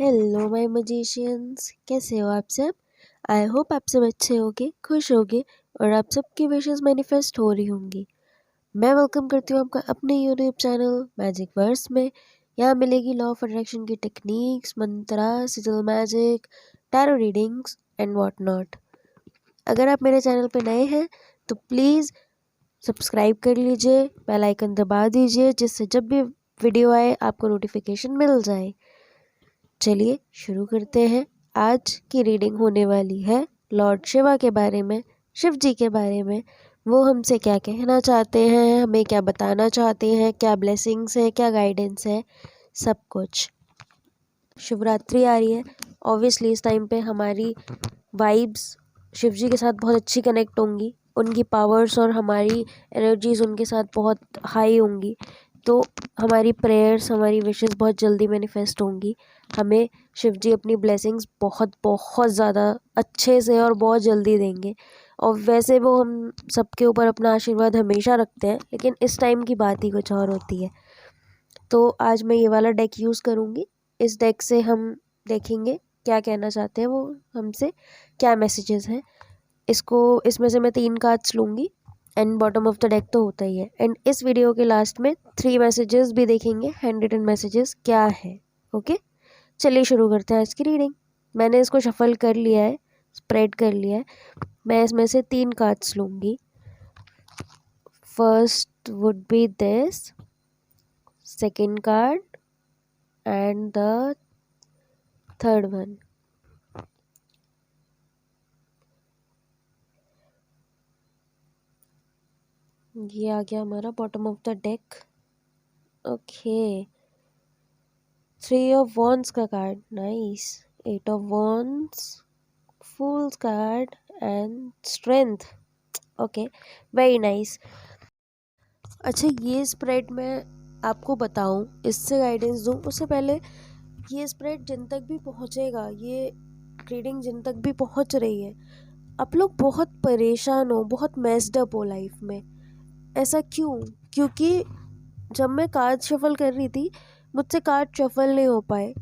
Hello my magicians, कैसे हो आप सब। आई होप आप सब अच्छे होगे, खुश होगे और आप सबकी विशेस मैनिफेस्ट हो रही होंगी। मैं वेलकम करती हूँ आपका अपने यूट्यूब चैनल मैजिक वर्स में। यहाँ मिलेगी लॉ ऑफ अट्रैक्शन की techniques, Mantra, sizzle magic, tarot readings and what not. अगर आप मेरे चैनल पे नए हैं तो प्लीज़ सब्सक्राइब कर लीजिए, बेल आइकन दबा दीजिए, जिससे जब भी वीडियो आए आपको नोटिफिकेशन मिल जाए। चलिए शुरू करते हैं। आज की रीडिंग होने वाली है लॉर्ड शिवा के बारे में, शिव जी के बारे में। वो हमसे क्या कहना चाहते हैं, हमें क्या बताना चाहते हैं, क्या ब्लेसिंग्स है, क्या गाइडेंस है, सब कुछ। शिवरात्रि आ रही है, ऑब्वियसली इस टाइम पे हमारी वाइब्स शिव जी के साथ बहुत अच्छी कनेक्ट होंगी। उनकी पावर्स और हमारी एनर्जीज उनके साथ बहुत हाई होंगी, तो हमारी प्रेयर्स, हमारी विशेस बहुत जल्दी मैनिफेस्ट होंगी। हमें शिव जी अपनी ब्लेसिंग्स बहुत बहुत ज़्यादा अच्छे से और बहुत जल्दी देंगे। और वैसे वो हम सबके ऊपर अपना आशीर्वाद हमेशा रखते हैं, लेकिन इस टाइम की बात ही कुछ और होती है। तो आज मैं ये वाला डेक यूज़ करूँगी। इस डेक से हम देखेंगे क्या कहना चाहते हैं वो हमसे, क्या मैसेजेस हैं। इसमें से मैं 3 कार्ड्स लूँगी and bottom of the deck तो होता ही है। एंड इस वीडियो के लास्ट में 3 मैसेजेस भी देखेंगे, हैंड रिटन मैसेजेस क्या है। ओके, चलिए शुरू करते हैं आज की रीडिंग। मैंने इसको शफल कर लिया है, स्प्रेड कर लिया है। मैं इसमें से 3 कार्ड्स लूँगी। First would be this, second card and the third one. ये आ गया हमारा bottom of the deck. Okay, 3 of wands का card, nice. 8 of wands, fools card and strength. Okay, very nice. अच्छा, ये स्प्रेड मैं आपको बताऊं, इससे गाइडेंस दूं उससे पहले ये स्प्रेड जिन तक भी पहुंचेगा, ये रीडिंग जिन तक भी पहुंच रही है, आप लोग बहुत परेशान हो, बहुत मेस्ड अप हो लाइफ में। ऐसा क्यों? क्योंकि जब मैं कार्ड शफल कर रही थी, मुझसे कार्ड शफल नहीं हो पाए।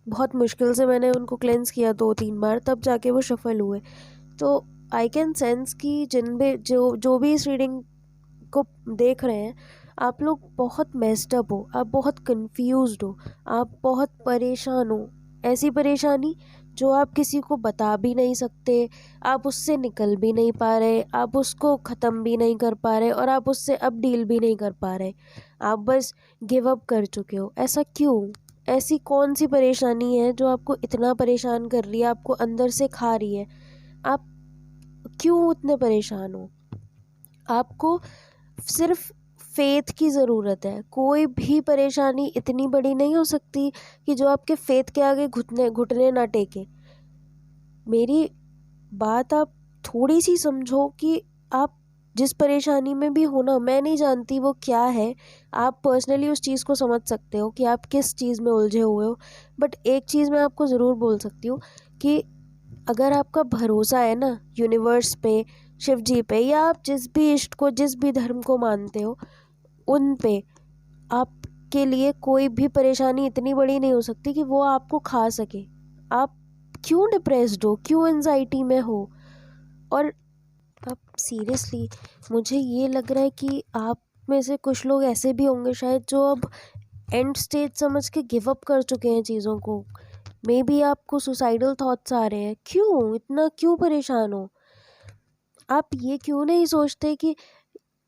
बहुत मुश्किल से मैंने उनको क्लेंस किया 2-3 बार, तब जाके वो शफल हुए। तो आई कैन सेंस कि जिन भी जो भी इस रीडिंग को देख रहे हैं, आप लोग बहुत मेस्ड अप हो, आप बहुत कंफ्यूज्ड हो, आप बहुत परेशान हो। ऐसी परेशानी जो आप किसी को बता भी नहीं सकते, आप उससे निकल भी नहीं पा रहे, आप उसको ख़त्म भी नहीं कर पा रहे और आप उससे अब डील भी नहीं कर पा रहे। आप बस गिव अप कर चुके हो। ऐसा क्यों? ऐसी कौन सी परेशानी है जो आपको इतना परेशान कर रही है, आपको अंदर से खा रही है? आप क्यों इतने परेशान हो? आपको सिर्फ फेथ की ज़रूरत है। कोई भी परेशानी इतनी बड़ी नहीं हो सकती कि जो आपके फेथ के आगे घुटने घुटने ना टेके। मेरी बात आप थोड़ी सी समझो कि आप जिस परेशानी में भी हो ना, मैं नहीं जानती वो क्या है। आप पर्सनली उस चीज़ को समझ सकते हो कि आप किस चीज़ में उलझे हुए हो। बट एक चीज़ मैं आपको ज़रूर बोल सकती हूँ कि अगर आपका भरोसा है ना यूनिवर्स पे, शिव जी पे, या आप जिस भी इष्ट को, जिस भी धर्म को मानते हो, उन पे, आपके लिए कोई भी परेशानी इतनी बड़ी नहीं हो सकती कि वो आपको खा सके। आप क्यों डिप्रेस्ड हो, क्यों एंजाइटी में हो? और आप सीरियसली, मुझे ये लग रहा है कि आप में से कुछ लोग ऐसे भी होंगे शायद जो अब एंड स्टेज समझ के गिव अप कर चुके हैं चीज़ों को। मे बी आपको सुसाइडल थॉट्स आ रहे हैं। क्यों इतना, क्यों परेशान हो? आप ये क्यों नहीं सोचते कि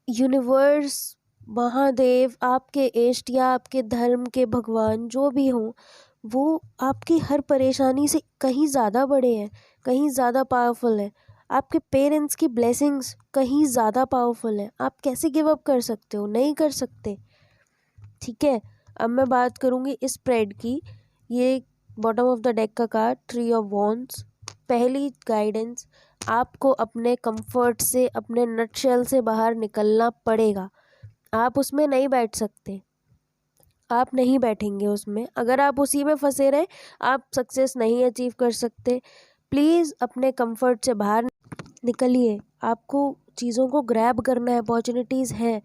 यूनिवर्स, महादेव, आपके इष्ट या आपके धर्म के भगवान जो भी हों, वो आपकी हर परेशानी से कहीं ज़्यादा बड़े हैं, कहीं ज़्यादा पावरफुल हैं। आपके पेरेंट्स की ब्लेसिंग्स कहीं ज़्यादा पावरफुल हैं। आप कैसे गिव अप कर सकते हो? नहीं कर सकते। ठीक है, अब मैं बात करूँगी इस स्प्रेड की। ये बॉटम ऑफ द डेक का कार्ड, 3 ऑफ वॉन्ड्स। पहली गाइडेंस, आपको अपने कंफर्ट से, अपने नटशेल से बाहर निकलना पड़ेगा। आप उसमें नहीं बैठ सकते, आप नहीं बैठेंगे उसमें। अगर आप उसी में फंसे रहे, आप सक्सेस नहीं अचीव कर सकते। प्लीज़ अपने कंफर्ट से बाहर निकलिए। आपको चीज़ों को ग्रैब करना है, अपॉर्चुनिटीज़ हैं,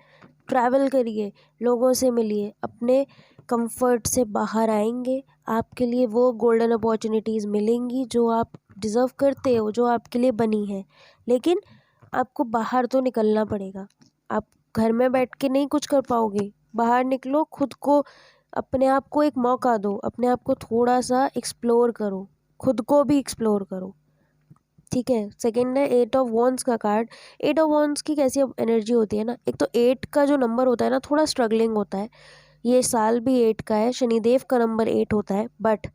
ट्रैवल करिए, लोगों से मिलिए, अपने कंफर्ट से बाहर आएंगे, आपके लिए वो गोल्डन अपॉर्चुनिटीज़ मिलेंगी जो आप डिज़र्व करते हो, जो आपके लिए बनी है। लेकिन आपको बाहर तो निकलना पड़ेगा। आप घर में बैठ के नहीं कुछ कर पाओगे, बाहर निकलो, खुद को, अपने आप को एक मौका दो, अपने आप को थोड़ा सा एक्सप्लोर करो, खुद को भी एक्सप्लोर करो। ठीक है। सेकंड है 8 ऑफ वॉन्ड्स का कार्ड। 8 ऑफ वॉन्ड्स की कैसी एनर्जी होती है ना, एक तो 8 का जो नंबर होता है ना, थोड़ा स्ट्रगलिंग होता है। ये साल भी 8 का है, शनिदेव का नंबर 8 होता है, बट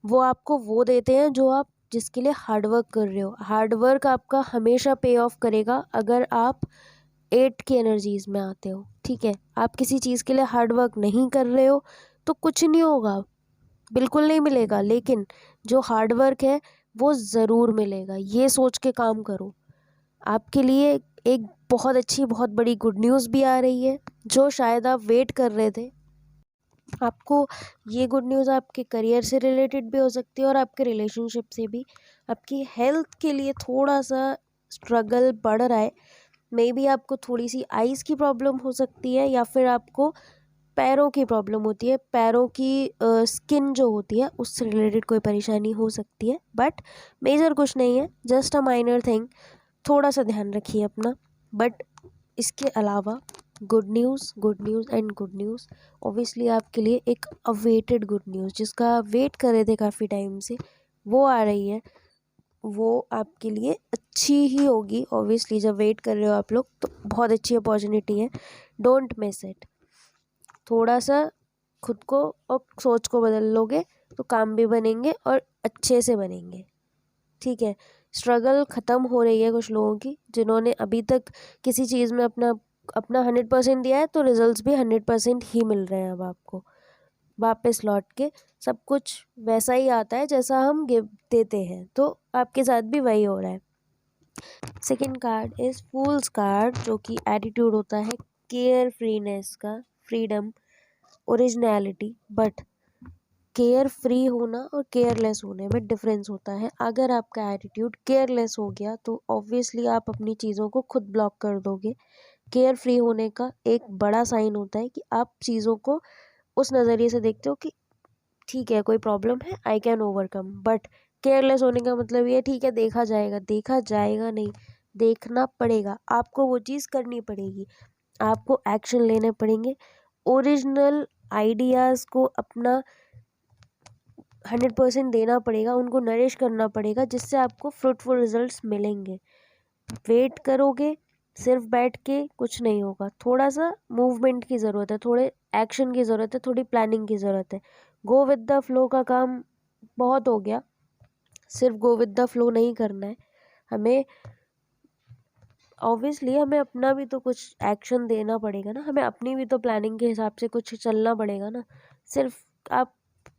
वो आपको वो देते हैं जो आप जिसके लिए हार्डवर्क कर रहे हो। हार्डवर्क आपका हमेशा पे ऑफ करेगा अगर आप 8 की एनर्जीज में आते हो। ठीक है। आप किसी चीज़ के लिए हार्डवर्क नहीं कर रहे हो तो कुछ नहीं होगा, बिल्कुल नहीं मिलेगा। लेकिन जो हार्डवर्क है वो ज़रूर मिलेगा, ये सोच के काम करो। आपके लिए एक बहुत अच्छी, बहुत बड़ी गुड न्यूज़ भी आ रही है जो शायद आप वेट कर रहे थे। आपको ये गुड न्यूज़ आपके करियर से रिलेटेड भी हो सकती है और आपके रिलेशनशिप से भी। आपकी हेल्थ के लिए थोड़ा सा स्ट्रगल बढ़ रहा है। मे बी आपको थोड़ी सी आइज़ की प्रॉब्लम हो सकती है, या फिर आपको पैरों की प्रॉब्लम होती है, पैरों की स्किन जो होती है उससे रिलेटेड कोई परेशानी हो सकती है। बट मेजर कुछ नहीं है, जस्ट अ माइनर थिंग। थोड़ा सा ध्यान रखिए अपना। बट इसके अलावा good news, good news and good news. Obviously आपके लिए एक अवेटेड गुड न्यूज़, जिसका आप वेट कर रहे थे काफ़ी टाइम से, वो आ रही है। वो आपके लिए अच्छी ही होगी। ऑब्वियसली जब वेट कर रहे हो आप लोग तो बहुत अच्छी अपॉर्चुनिटी है, डोंट मिस इट। थोड़ा सा खुद को और सोच को बदल लोगे तो काम भी बनेंगे और अच्छे से बनेंगे। ठीक है। स्ट्रगल ख़त्म हो रही है कुछ लोगों की, जिन्होंने अभी तक किसी चीज़ में अपना अपना 100% दिया है, तो रिजल्ट्स भी 100% ही मिल रहे हैं अब आपको। वापस लौट के सब कुछ वैसा ही आता है जैसा हम गिव देते हैं, तो आपके साथ भी वही हो रहा है। Second card is fools card, जो कि एटीट्यूड होता है केयर फ्रीनेस का, freedom, originality. But care free होना और केयरलेस होने में डिफरेंस होता है। अगर आपका एटीट्यूड केयरलेस हो गया तो ऑब्वियसली आप अपनी चीज़ों को खुद ब्लॉक कर दोगे। केयर फ्री होने का एक बड़ा साइन होता है कि आप चीज़ों को उस नज़रिए से देखते हो कि ठीक है, कोई प्रॉब्लम है, I can overcome. But careless होने का मतलब ये ठीक है, देखा जाएगा, देखा जाएगा नहीं, देखना पड़ेगा, आपको वो चीज़ करनी पड़ेगी, आपको एक्शन लेने पड़ेंगे। ओरिजिनल आइडियाज़ को अपना 100% देना पड़ेगा, उनको नरिश करना पड़ेगा, जिससे आपको फ्रूटफुल रिजल्ट्स मिलेंगे। वेट करोगे सिर्फ बैठ के कुछ नहीं होगा, थोड़ा सा मूवमेंट की ज़रूरत है, थोड़े एक्शन की ज़रूरत है, थोड़ी प्लानिंग की ज़रूरत है। गो विद द फ्लो का काम बहुत हो गया, सिर्फ गो विद द फ्लो नहीं करना है हमें। ऑब्वियसली हमें अपना भी तो कुछ एक्शन देना पड़ेगा ना, हमें अपनी भी तो प्लानिंग के हिसाब से कुछ चलना पड़ेगा ना। सिर्फ आप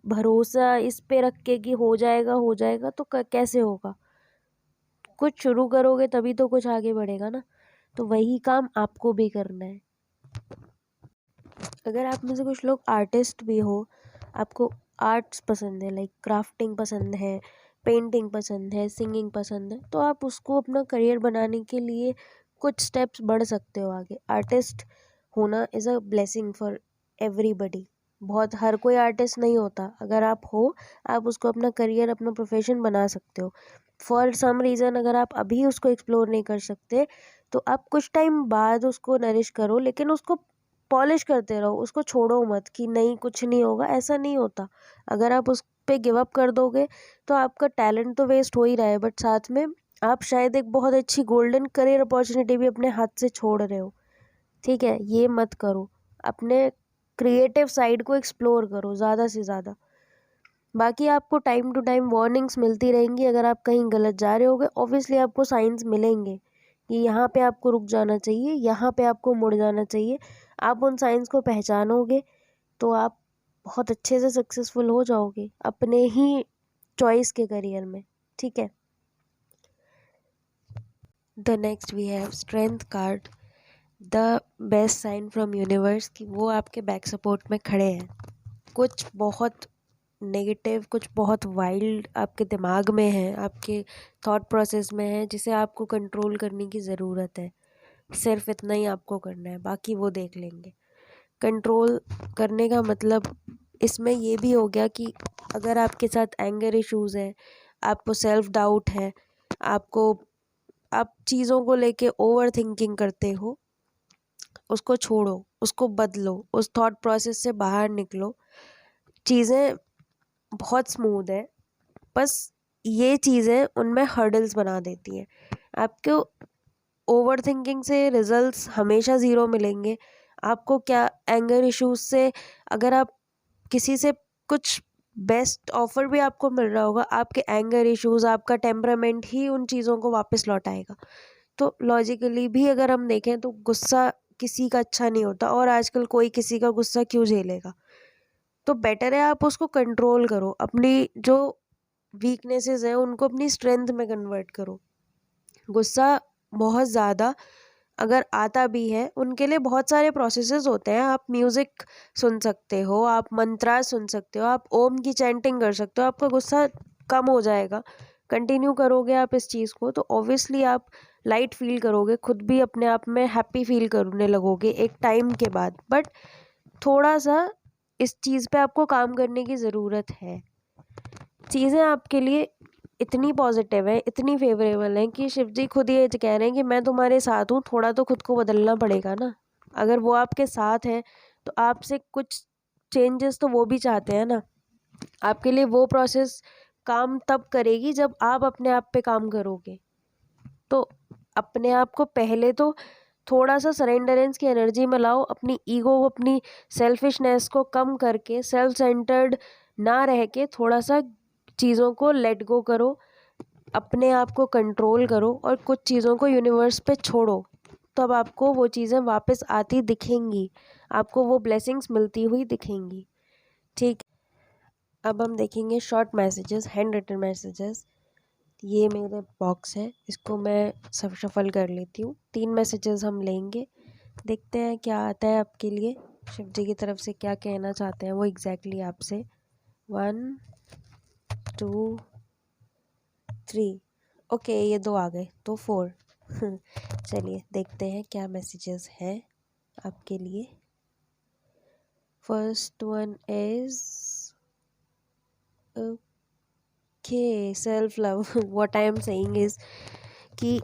भरोसा इस पे रख के कि हो जाएगा तो कैसे होगा। कुछ शुरू करोगे तभी तो कुछ आगे बढ़ेगा ना, तो वही काम आपको भी करना है। अगर आप में से कुछ लोग आर्टिस्ट भी हो, आपको आर्ट्स पसंद है, लाइक क्राफ्टिंग पसंद है, पेंटिंग पसंद है, सिंगिंग पसंद है, तो आप उसको अपना करियर बनाने के लिए कुछ स्टेप्स बढ़ सकते हो आगे। आर्टिस्ट होना is a blessing for everybody. बहुत हर कोई आर्टिस्ट नहीं होता, अगर आप हो, आप उसको अपना करियर, अपना प्रोफेशन बना सकते हो। फॉर सम रीज़न अगर आप अभी उसको एक्सप्लोर नहीं कर सकते तो आप कुछ टाइम बाद उसको नरिश करो, लेकिन उसको पॉलिश करते रहो, उसको छोड़ो मत कि नहीं कुछ नहीं होगा, ऐसा नहीं होता। अगर आप उस पे गिव अप कर दोगे तो आपका टैलेंट तो वेस्ट हो ही रहा है, बट साथ में आप शायद एक बहुत अच्छी गोल्डन करियर अपॉर्चुनिटी भी अपने हाथ से छोड़ रहे हो। ठीक है, ये मत करो। अपने क्रिएटिव साइड को एक्सप्लोर करो ज़्यादा से ज़्यादा। बाकी आपको टाइम टू टाइम वार्निंग्स मिलती रहेंगी, अगर आप कहीं गलत जा रहे होगे ऑब्वियसली आपको साइंस मिलेंगे कि यहाँ पे आपको रुक जाना चाहिए, यहाँ पे आपको मुड़ जाना चाहिए। आप उन साइंस को पहचानोगे तो आप बहुत अच्छे से सक्सेसफुल हो जाओगे अपने ही चॉइस के करियर में। ठीक है। The next we have strength card, the best sign from universe, कि वो आपके बैक सपोर्ट में खड़े हैं। कुछ बहुत नेगेटिव, कुछ बहुत वाइल्ड आपके दिमाग में है, आपके थॉट प्रोसेस में है, जिसे आपको कंट्रोल करने की ज़रूरत है। सिर्फ इतना ही आपको करना है, बाकी वो देख लेंगे। कंट्रोल करने का मतलब इसमें ये भी हो गया कि अगर आपके साथ एंगर इश्यूज़ है, आपको सेल्फ डाउट है, आप चीज़ों को लेके ओवर थिंकिंग करते हो, उसको छोड़ो, उसको बदलो, उस थॉट प्रोसेस से बाहर निकलो। चीज़ें बहुत स्मूथ है, बस ये चीज़ें उनमें हर्डल्स बना देती हैं। आपको ओवर थिंकिंग से रिजल्ट्स हमेशा ज़ीरो मिलेंगे। आपको क्या एंगर इश्यूज से, अगर आप किसी से कुछ बेस्ट ऑफर भी आपको मिल रहा होगा, आपके एंगर इश्यूज, आपका टेम्परामेंट ही उन चीज़ों को वापस लौटाएगा। तो लॉजिकली भी अगर हम देखें तो गुस्सा किसी का अच्छा नहीं होता, और आजकल कोई किसी का गुस्सा क्यों झेलेगा। तो बेटर है आप उसको कंट्रोल करो, अपनी जो वीकनेसेस हैं उनको अपनी स्ट्रेंथ में कन्वर्ट करो। गुस्सा बहुत ज़्यादा अगर आता भी है, उनके लिए बहुत सारे प्रोसेसेस होते हैं। आप म्यूज़िक सुन सकते हो, आप मंत्रा सुन सकते हो, आप ओम की चैंटिंग कर सकते हो, आपका गुस्सा कम हो जाएगा। कंटिन्यू करोगे आप इस चीज़ को तो ऑब्वियसली आप लाइट फील करोगे, खुद भी अपने आप में हैप्पी फील करने लगोगे एक टाइम के बाद। बट थोड़ा सा इस चीज़ पे आपको काम करने की ज़रूरत है। चीज़ें आपके लिए इतनी पॉजिटिव है, इतनी फेवरेबल है कि शिव जी खुद ये कह रहे हैं कि मैं तुम्हारे साथ हूँ, थोड़ा तो खुद को बदलना पड़ेगा ना। अगर वो आपके साथ हैं तो आपसे कुछ चेंजेस तो वो भी चाहते हैं ना। आपके लिए वो प्रोसेस काम तब करेगी जब आप अपने आप पे काम करोगे। तो अपने आप को पहले तो थोड़ा सा सरेंडरेंस की एनर्जी में लाओ, अपनी ईगो को, अपनी सेल्फिशनेस को कम करके, सेल्फ सेंटर्ड ना रह के थोड़ा सा चीज़ों को लेट गो करो, अपने आप को कंट्रोल करो और कुछ चीज़ों को यूनिवर्स पे छोड़ो। तब आपको वो चीज़ें वापस आती दिखेंगी, आपको वो ब्लेसिंग्स मिलती हुई दिखेंगी। ठीक, अब हम देखेंगे short messages, hand written messages. ये मेरे बॉक्स है, इसको मैं सब शफल कर लेती हूँ। 3 मैसेजेस हम लेंगे, देखते हैं क्या आता है आपके लिए, शिव जी की तरफ से क्या कहना चाहते हैं वो एग्जैक्टली आपसे। 1 2 3, ओके ये 2 आ गए तो 4। चलिए देखते हैं क्या मैसेजेस हैं आपके लिए। First one is okay, self love. What I am saying is कि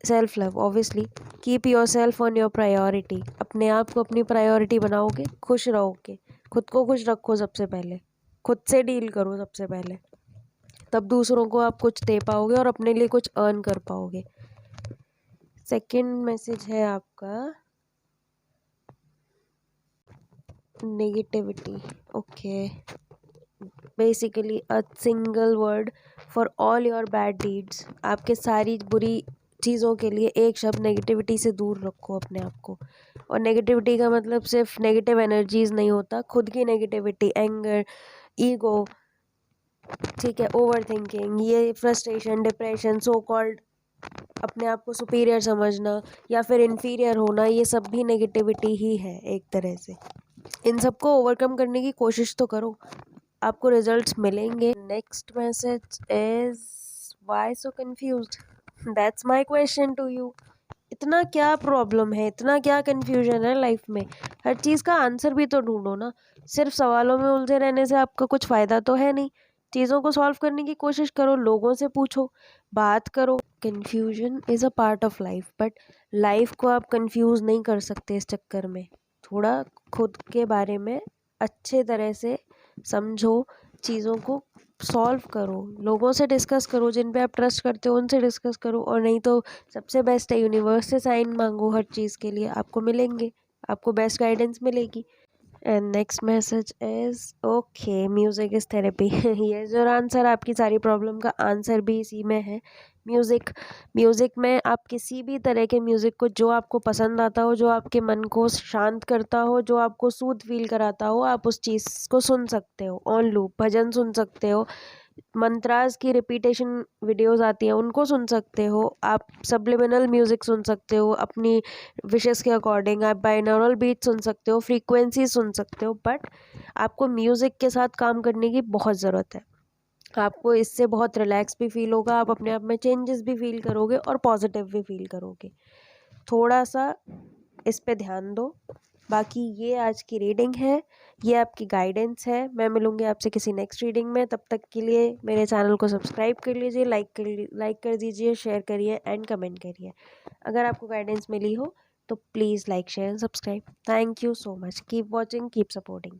self love, obviously keep yourself on your priority. अपने आप को अपनी प्रायोरिटी बनाओगे, खुश रहोगे, खुद को खुश रखो सबसे पहले, खुद से डील करो सबसे पहले, तब दूसरों को आप कुछ दे पाओगे और अपने लिए कुछ अर्न कर पाओगे। सेकंड मैसेज है आपका negativity. Okay, basically a single word for all your bad deeds. आपके सारी बुरी चीज़ों के लिए एक शब्द, नेगेटिविटी से दूर रखो अपने आप को। और नेगेटिविटी का मतलब सिर्फ नेगेटिव एनर्जीज नहीं होता, खुद की नेगेटिविटी, एंगर, ईगो, ठीक है, ओवर थिंकिंग, ये फ्रस्ट्रेशन, डिप्रेशन, सो कॉल्ड अपने आप को सुपीरियर समझना या फिर इन्फीरियर होना, ये सब भी नेगेटिविटी ही है एक तरह से। इन सबको ओवरकम करने की कोशिश तो करो, आपको रिजल्ट्स मिलेंगे। Next message is why so confused, that's my question to you. इतना क्या प्रॉब्लम है, इतना क्या कंफ्यूजन है लाइफ में? हर चीज़ का आंसर भी तो ढूंढो ना। सिर्फ सवालों में उलझे रहने से आपका कुछ फ़ायदा तो है नहीं। चीज़ों को सॉल्व करने की कोशिश करो, लोगों से पूछो, बात करो। Confusion is a part of life, but life को आप कंफ्यूज नहीं कर सकते इस चक्कर में। थोड़ा खुद के बारे में अच्छे तरह से समझो, चीज़ों को सॉल्व करो, लोगों से डिस्कस करो, जिन पे आप ट्रस्ट करते हो उनसे डिस्कस करो, और नहीं तो सबसे बेस्ट है यूनिवर्स से साइन मांगो, हर चीज़ के लिए आपको मिलेंगे, आपको बेस्ट गाइडेंस मिलेगी। And next message is okay, music is therapy. ये जो आंसर, आपकी सारी प्रॉब्लम का आंसर भी इसी में है, म्यूज़िक। म्यूज़िक में आप किसी भी तरह के म्यूज़िक को, जो आपको पसंद आता हो, जो आपके मन को शांत करता हो, जो आपको सूद फील कराता हो, आप उस चीज़ को सुन सकते हो ऑन लूप। भजन सुन सकते हो, मंत्रास की रिपीटेशन वीडियोस आती हैं उनको सुन सकते हो, आप सब्लिमिनल म्यूज़िक सुन सकते हो अपनी विशेस के अकॉर्डिंग, आप बाइनौरल बीट सुन सकते हो, फ्रीक्वेंसी सुन सकते हो। बट आपको म्यूज़िक के साथ काम करने की बहुत ज़रूरत है। आपको इससे बहुत रिलैक्स भी फील होगा, आप अपने आप में चेंजेस भी फील करोगे और पॉजिटिव भी फील करोगे। थोड़ा सा इस पे ध्यान दो, बाकी ये आज की रीडिंग है, ये आपकी गाइडेंस है। मैं मिलूँगी आपसे किसी नेक्स्ट रीडिंग में, तब तक के लिए मेरे चैनल को सब्सक्राइब कर लीजिए, लाइक कर दीजिए, शेयर करिए एंड कमेंट करिए। अगर आपको गाइडेंस मिली हो तो please like share and subscribe. Thank you so much. Keep watching, keep supporting.